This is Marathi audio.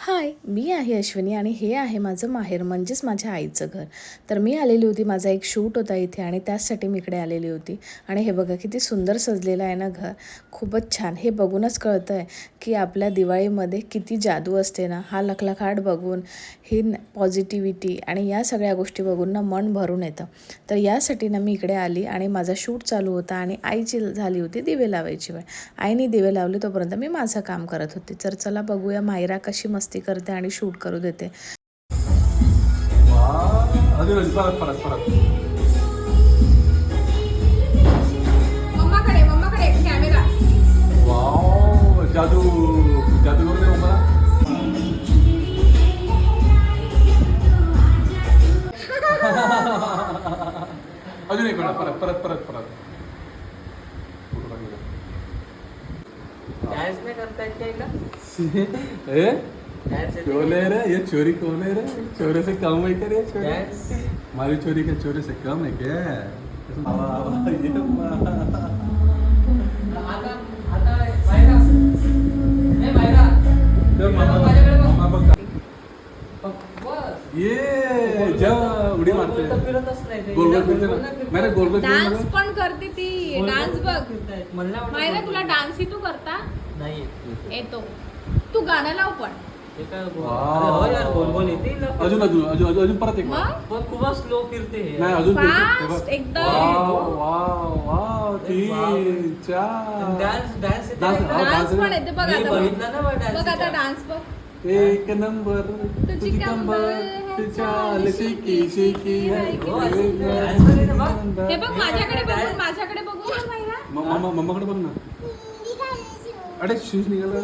हाय, मी आहे अश्विनी आणि हे आहे माझं माहेर म्हणजेच माझ्या आईचं घर. तर मी आलेली होती, माझा एक शूट होता इथे आणि त्याचसाठी मी इकडे आलेली होती. आणि हे बघा किती सुंदर सजलेलं आहे ना घर, खूपच छान. हे बघूनच कळतं आहे की आपल्या दिवाळीमध्ये किती जादू असते ना. हा लखलखाट बघून, ही पॉझिटिव्हिटी आणि या सगळ्या गोष्टी बघून ना मन भरून येतं. तर यासाठी ना मी इकडे आली आणि माझा शूट चालू होता आणि आईची झाली होती दिवे लावायची वेळ. आईने दिवे लावले तोपर्यंत मी माझं काम करत होते. तर चला बघूया मायरा कशी मस्ती करते आणि शूट करू देते. मम्माकडे कॅमेरा. वाव, जादू जादू करू दे मम्मा. अजून एक वेळा परत परत परत परत डांस नहीं करता है क्या इला? ए डांस कौन है रे? ये चोरी कौन है रे? चोरे से कम है क्या रे चोरी? डांस हमारी चोरी क्या चोरे से कम है क्या? ये आता आता बाहेर ए बाहेर मामा बघ. बस ये जा उडी मारते. फिरतच नाही ते. गोल गोल फिरते. मेरे गोल गोल डान्स पण करते ती. डान्स बघ म्हणला मायरा, तुला डान्स ही तू करता नाही येतो. तू गाणं लाव पण. ते काय वाव. हो यार गोल गोल येते हिला. अजून अजून अजून अजून परत एक वेळा. मग पण खूप स्लो फिरते हे. नाही अजून Fast, एकदम. Wow wow wow 3 4 dance dance येते डान्स, का? हा, डान्स पण येते बघ मी आता. बघितलं ना बघ डान्स. बघ आता डान्स बघ. एक नंबर तुझी कंबर चाल शिकी शिकी है. हो, असं डान्स मध्ये ना बघ. हे बघ माझ्याकडे बघून, माझ्याकडे बघून मायरा. मम्माकडे बघ ना. अरे शूज निघाला.